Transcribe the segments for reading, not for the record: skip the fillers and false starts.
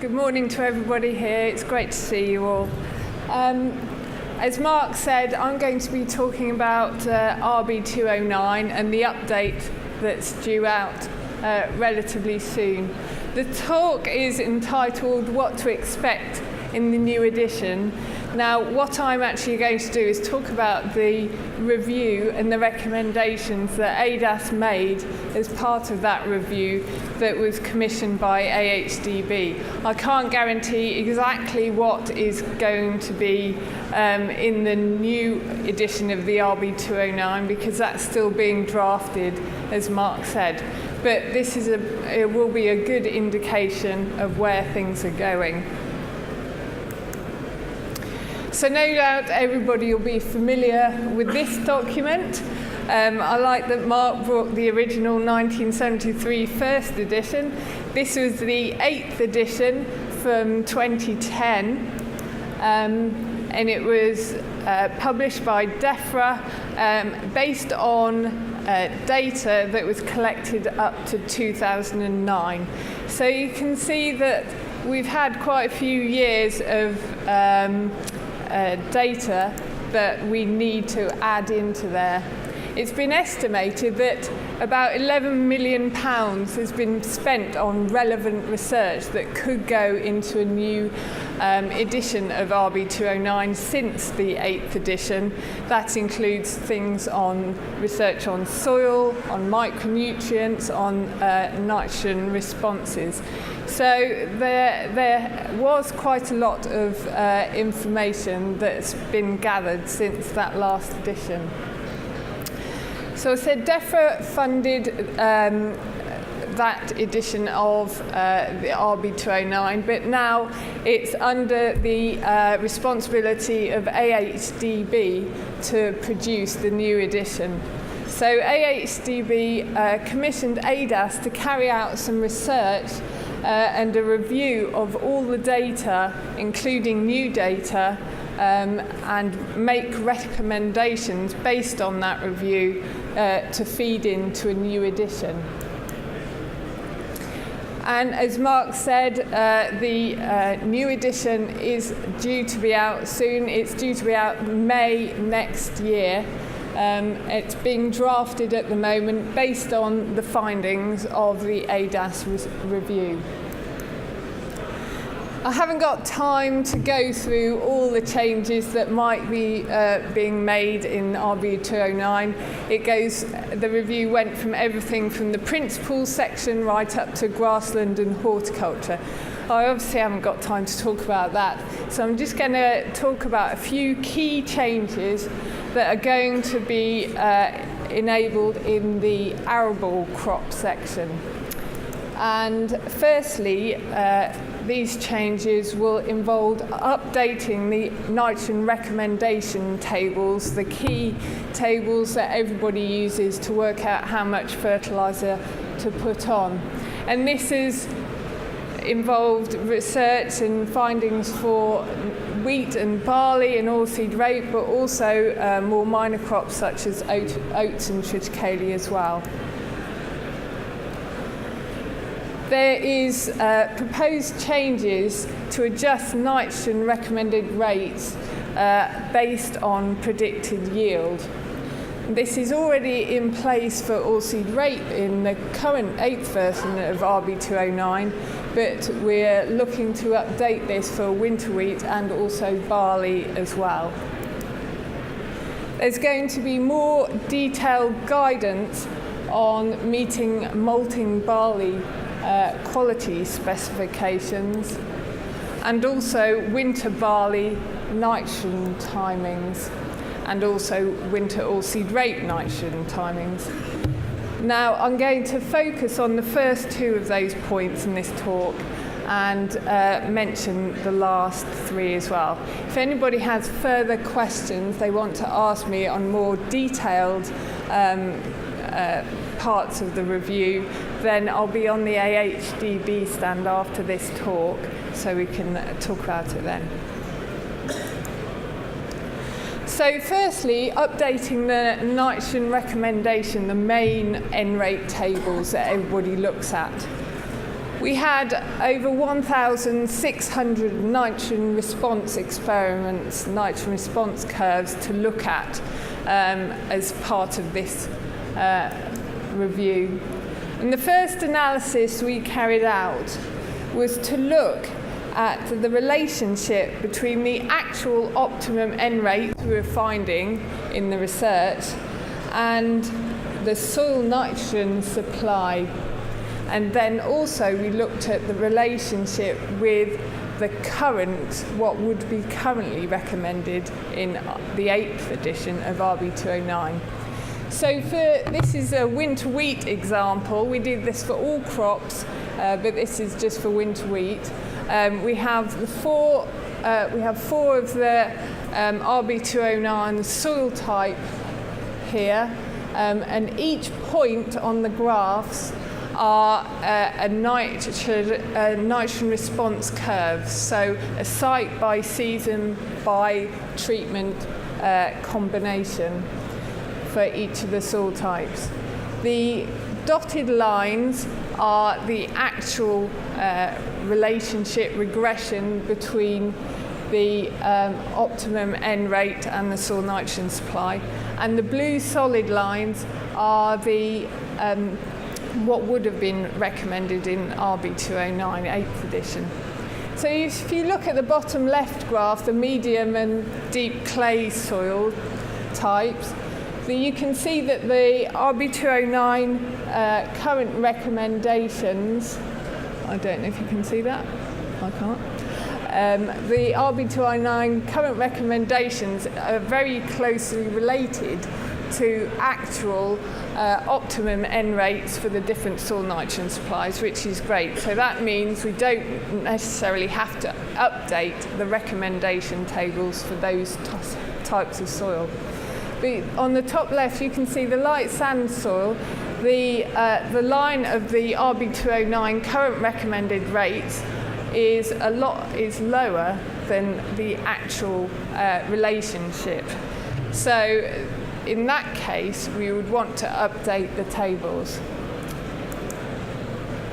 Good morning to everybody here. It's great to see you all. As Mark said, I'm going to be talking about RB 209 and the update that's due out relatively soon. The talk is entitled What to Expect in the New Edition. Now, what I'm actually going to do is talk about the review and the recommendations that ADAS made as part of that review that was commissioned by AHDB. I can't guarantee exactly what is going to be in the new edition of the RB 209 because that's still being drafted, as Mark said. But this is it will be a good indication of where things are going. So no doubt everybody will be familiar with this document. I like that Mark brought the original 1973 first edition. This was the 8th edition from 2010, and it was published by DEFRA based on data that was collected up to 2009. So you can see that we've had quite a few years of data that we need to add into there. It's been estimated that about £11 million has been spent on relevant research that could go into a new edition of RB 209 since the 8th edition. That includes things on research on soil, on micronutrients, on nitrogen responses. So there was quite a lot of information that's been gathered since that last edition. So I said DEFRA funded that edition of the RB 209, but now it's under the responsibility of AHDB to produce the new edition. So AHDB commissioned ADAS to carry out some research and a review of all the data, including new data, and make recommendations based on that review to feed into a new edition. And as Mark said, the new edition is due to be out soon. It's due to be out May next year. It's being drafted at the moment based on the findings of the ADAS review. I haven't got time to go through all the changes that might be being made in RB 209. The review went from everything from the principles section right up to grassland and horticulture. I obviously haven't got time to talk about that, so I'm just going to talk about a few key changes that are going to be enabled in the arable crop section. And firstly, these changes will involve updating the nitrogen recommendation tables, the key tables that everybody uses to work out how much fertiliser to put on. And this has involved research and findings for wheat and barley and oilseed rape, but also more minor crops such as oats and triticale as well. There is proposed changes to adjust nitrogen recommended rates based on predicted yield. This is already in place for oilseed rape in the current 8th version of RB 209, but we're looking to update this for winter wheat and also barley as well. There's going to be more detailed guidance on meeting malting barley quality specifications, and also winter barley nitrogen timings, and also winter oilseed rape nitrogen timings. Now I'm going to focus on the first two of those points in this talk and mention the last three as well. If anybody has further questions they want to ask me on more detailed parts of the review, then I'll be on the AHDB stand after this talk, so we can talk about it then. So firstly, updating the nitrogen recommendation, the main N rate tables that everybody looks at. We had over 1,600 nitrogen response experiments, nitrogen response curves to look at as part of this review. And the first analysis we carried out was to look at the relationship between the actual optimum N rate we were finding in the research and the soil nitrogen supply. And then also we looked at the relationship with the current, what would be currently recommended in the 8th edition of RB209. So this is a winter wheat example. We did this for all crops, but this is just for winter wheat. We have four of the RB209 soil type here, and each point on the graphs are a nitrogen response curve, so a site by season by treatment combination for each of the soil types. The dotted lines are the actual relationship regression between the optimum N rate and the soil nitrogen supply, and the blue solid lines are the what would have been recommended in RB209 8th edition. So if you look at the bottom left graph, the medium and deep clay soil types, you can see that the RB209 current recommendations, I don't know if you can see that, I can't. The RB209 current recommendations are very closely related to actual optimum N rates for the different soil nitrogen supplies, which is great. So that means we don't necessarily have to update the recommendation tables for those types of soil. But on the top left, you can see the light sand soil. The line of the RB209 current recommended rates is lower than the actual relationship. So in that case, we would want to update the tables.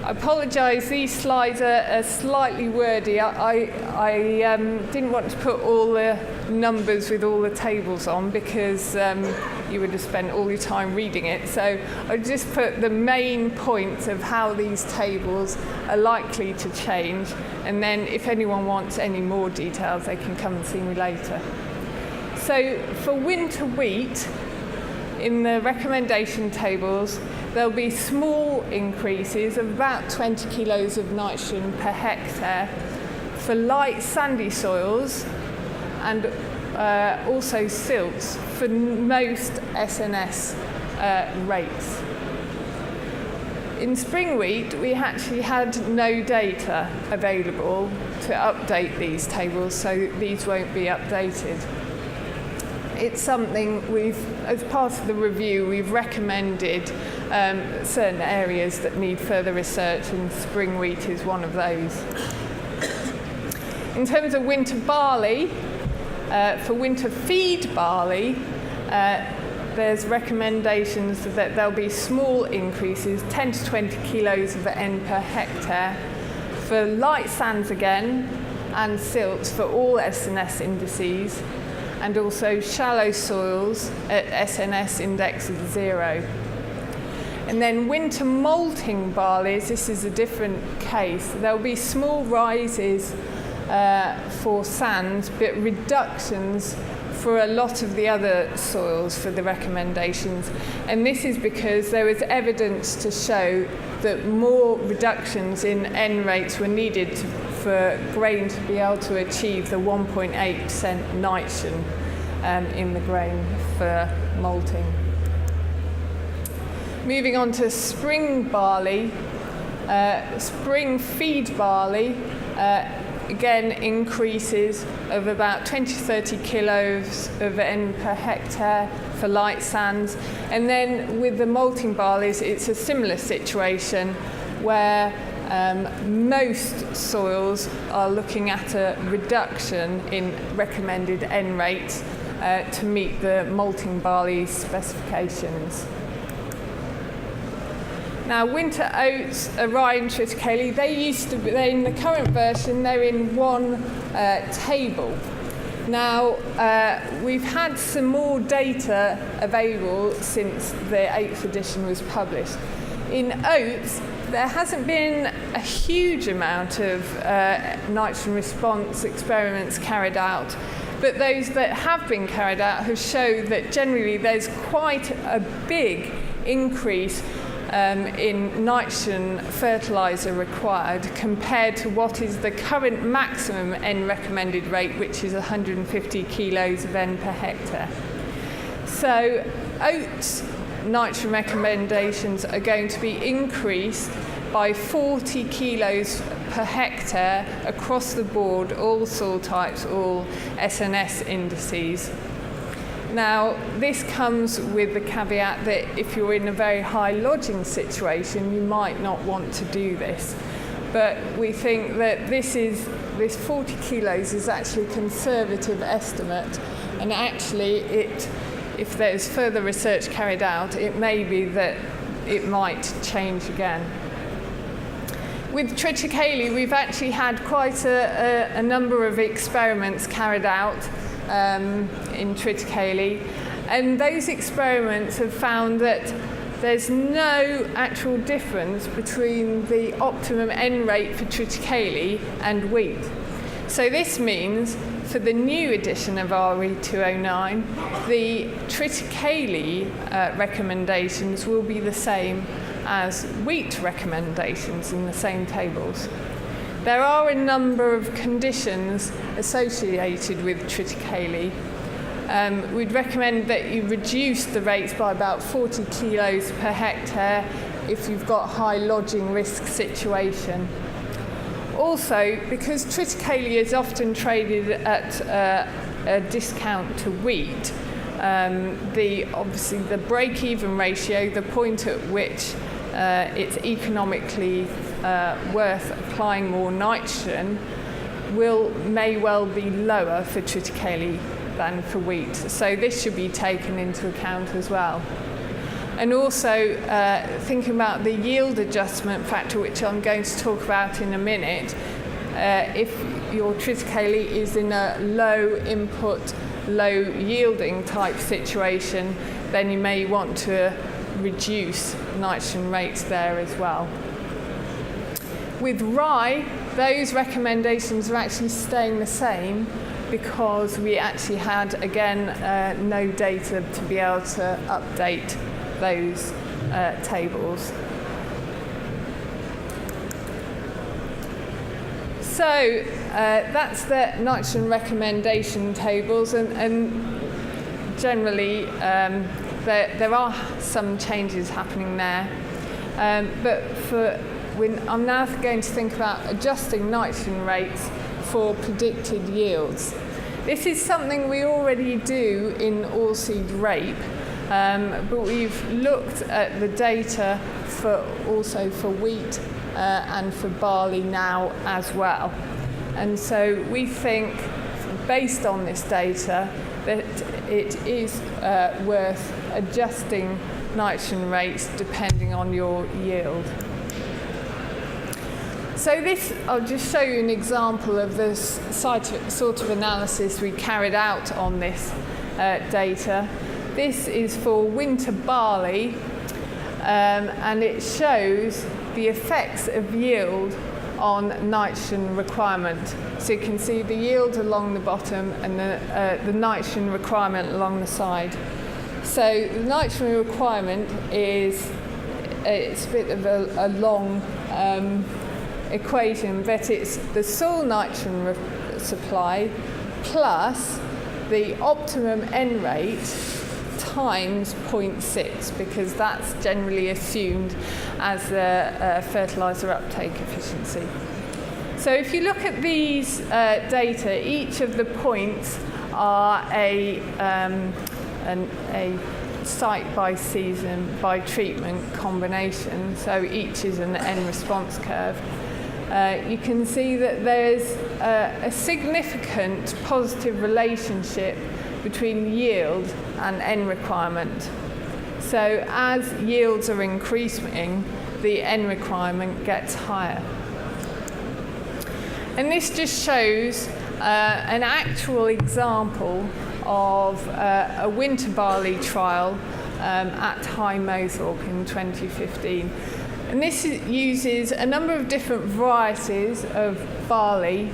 I apologise, these slides are slightly wordy. I didn't want to put all the numbers with all the tables on because you would have spent all your time reading it. So I just put the main points of how these tables are likely to change, and then if anyone wants any more details, they can come and see me later. So for winter wheat, in the recommendation tables, there'll be small increases of about 20 kilos of nitrogen per hectare for light sandy soils and also silts for most SNS rates. In spring wheat, we actually had no data available to update these tables, so these won't be updated. It's something as part of the review, we've recommended certain areas that need further research, and spring wheat is one of those. In terms of winter barley, for winter feed barley, there's recommendations that there'll be small increases, 10 to 20 kilos of N per hectare, for light sands again, and silts for all SNS indices, and also shallow soils at SNS index of 0. And then winter malting barleys, this is a different case. There'll be small rises for sands, but reductions for a lot of the other soils for the recommendations. And this is because there was evidence to show that more reductions in N rates were needed for grain to be able to achieve the 1.8% nitrogen in the grain for malting. Moving on to spring barley, spring feed barley, again increases of about 20 to 30 kilos of N per hectare for light sands. And then with the malting barleys, it's a similar situation where most soils are looking at a reduction in recommended N rates to meet the malting barley specifications. Now, winter oats, rye and triticale, they're in the current version, they're in one table. Now, we've had some more data available since the 8th edition was published. In oats, there hasn't been a huge amount of nitrogen response experiments carried out, but those that have been carried out have shown that generally there's quite a big increase in nitrogen fertiliser required compared to what is the current maximum N recommended rate, which is 150 kilos of N per hectare. So oats nitrogen recommendations are going to be increased by 40 kilos per hectare across the board, all soil types, all SNS indices. Now, this comes with the caveat that if you're in a very high lodging situation, you might not want to do this. But we think that this 40 kilos is actually a conservative estimate, and actually if there's further research carried out, it may be that it might change again. With triticale, we've actually had quite a number of experiments carried out in triticale, and those experiments have found that there's no actual difference between the optimum N rate for triticale and wheat. So this means for the new edition of RE209, the triticale recommendations will be the same as wheat recommendations in the same tables. There are a number of conditions associated with triticale. We'd recommend that you reduce the rates by about 40 kilos per hectare if you've got a high lodging risk situation. Also, because triticale is often traded at a discount to wheat, obviously the break-even ratio, the point at which it's economically worth applying more nitrogen, may well be lower for triticale than for wheat. So this should be taken into account as well. And also thinking about the yield adjustment factor, which I'm going to talk about in a minute. If your triticale is in a low input, low yielding type situation, then you may want to reduce nitrogen rates there as well. With rye, those recommendations are actually staying the same because we actually had, again, no data to be able to update those tables. So that's the nitrogen recommendation tables, and generally there are some changes happening there. But I'm now going to think about adjusting nitrogen rates for predicted yields. This is something we already do in oilseed rape, but we've looked at the data also for wheat and for barley now as well. And so we think, based on this data, that it is worth adjusting nitrogen rates depending on your yield. So I'll just show you an example of this sort of analysis we carried out on this data. This is for winter barley, and it shows the effects of yield on nitrogen requirement. So you can see the yield along the bottom and the nitrogen requirement along the side. So the nitrogen requirement it's a bit of a long equation, but it's the soil nitrogen supply plus the optimum N rate times 0.6, because that's generally assumed as the fertiliser uptake efficiency. So if you look at these data, each of the points are a site by season by treatment combination, so each is an N response curve. You can see that there's a significant positive relationship between yield and N requirement. So as yields are increasing, the N requirement gets higher. And this just shows an actual example of a winter barley trial at High Mothorpe in 2015. And this uses a number of different varieties of barley,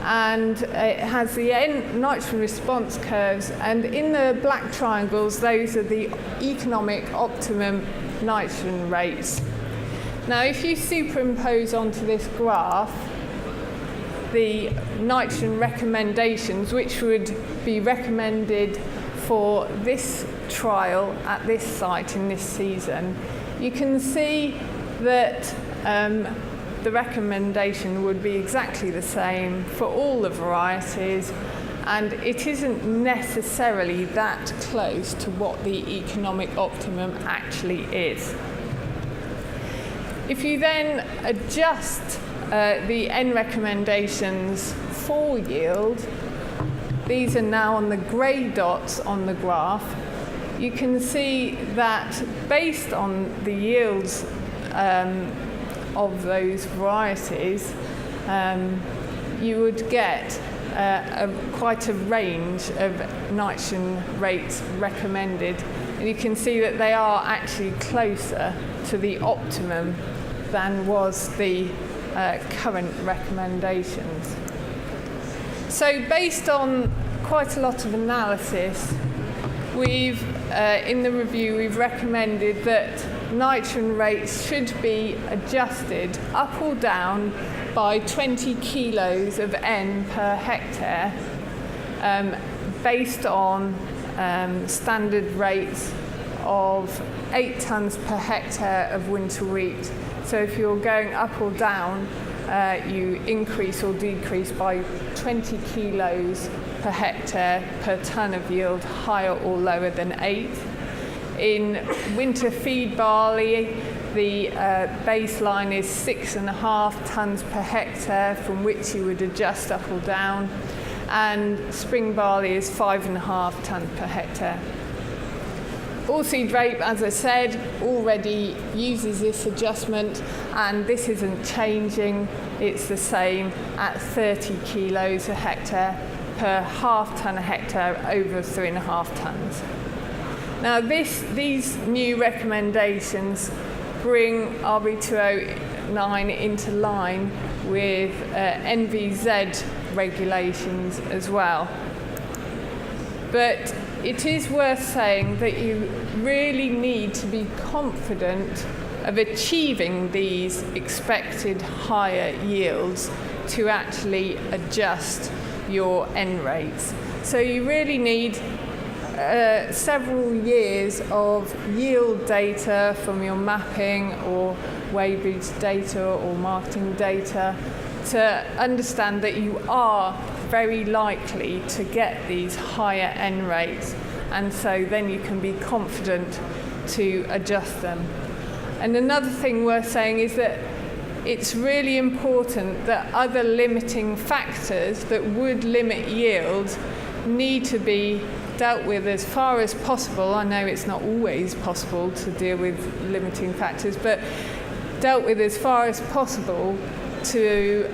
and it has the nitrogen response curves, and in the black triangles those are the economic optimum nitrogen rates. Now if you superimpose onto this graph the nitrogen recommendations which would be recommended for this trial at this site in this season, you can see that the recommendation would be exactly the same for all the varieties, and it isn't necessarily that close to what the economic optimum actually is. If you then adjust the N recommendations for yield, these are now on the grey dots on the graph, you can see that based on the yields of those varieties, you would get quite a range of nitrogen rates recommended, and you can see that they are actually closer to the optimum than was the current recommendations. So based on quite a lot of analysis, we've in the review we've recommended that nitrogen rates should be adjusted up or down by 20 kilos of N per hectare based on standard rates of 8 tonnes per hectare of winter wheat. So if you're going up or down, you increase or decrease by 20 kilos per hectare per tonne of yield, higher or lower than 8. In winter feed barley, the baseline is 6.5 tonnes per hectare, from which you would adjust up or down, and spring barley is 5.5 tonnes per hectare. Oilseed rape, as I said, already uses this adjustment, and this isn't changing. It's the same at 30 kilos a hectare per half tonne a hectare over 3.5 tonnes. Now these new recommendations bring RB209 into line with NVZ regulations as well. But it is worth saying that you really need to be confident of achieving these expected higher yields to actually adjust your N rates. So you really need several years of yield data from your mapping or weighbridge data or marketing data to understand that you are very likely to get these higher N rates, and so then you can be confident to adjust them. And another thing worth saying is that it's really important that other limiting factors that would limit yield need to be dealt with as far as possible. I know it's not always possible to deal with limiting factors, but dealt with as far as possible to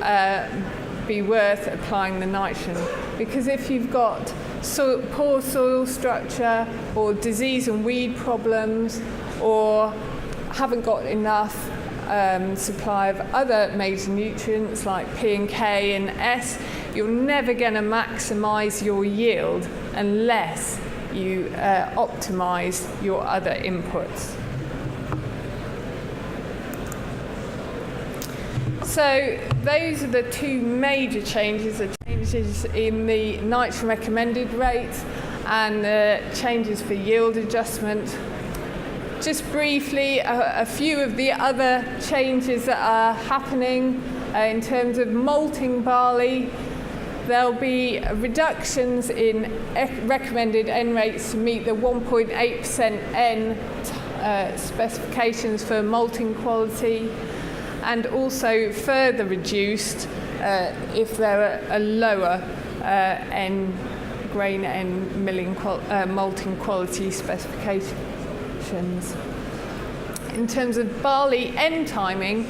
be worth applying the nitrogen. Because if you've got poor soil structure or disease and weed problems, or haven't got enough supply of other major nutrients like P and K and S, you're never going to maximise your yield unless you optimise your other inputs. So those are the two major changes, the changes in the nitrogen recommended rates and the changes for yield adjustment. Just briefly, a few of the other changes that are happening in terms of malting barley. There'll be reductions in recommended N rates to meet the 1.8% N specifications for malting quality, and also further reduced if there are a lower grain N malting quality specifications. In terms of barley end timing,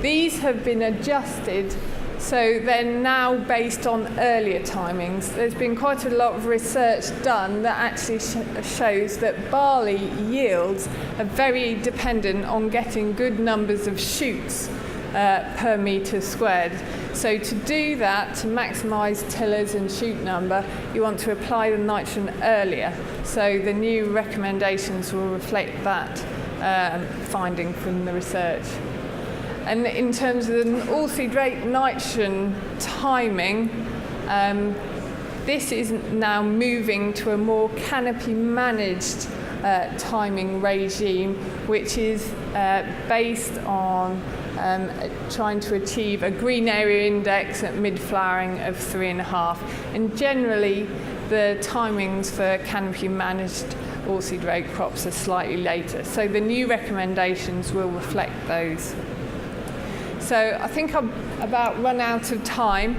these have been adjusted, so they're now based on earlier timings. There's been quite a lot of research done that actually shows that barley yields are very dependent on getting good numbers of shoots per metre squared. So to do that, to maximise tillers and shoot number, you want to apply the nitrogen earlier. So the new recommendations will reflect that finding from the research. And in terms of an all-seed rate nitrogen timing, this is now moving to a more canopy managed timing regime, which is based on trying to achieve a green area index at mid-flowering of 3.5. And generally, the timings for canopy managed all-seed rate crops are slightly later. So the new recommendations will reflect those. So I think I've about run out of time.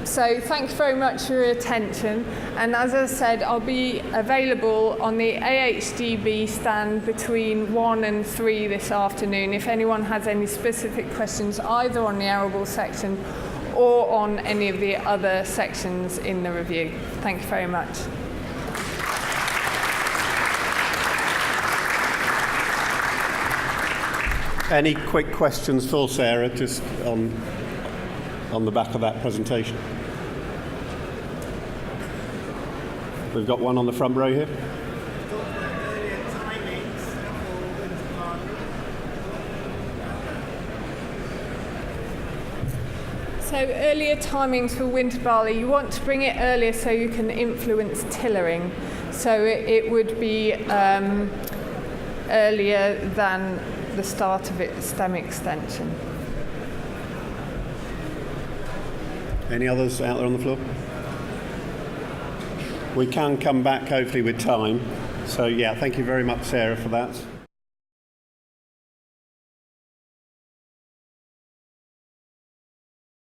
So thanks very much for your attention. And as I said, I'll be available on the AHDB stand between 1 and 3 this afternoon if anyone has any specific questions either on the arable section or on any of the other sections in the review. Thank you very much. Any quick questions for Sarah, just on the back of that presentation? We've got one on the front row here. So earlier timings for winter barley, you want to bring it earlier so you can influence tillering. So it would be earlier than the start of its stem extension. Any others out there on the floor? We can come back hopefully with time. So yeah, thank you very much, Sarah, for that.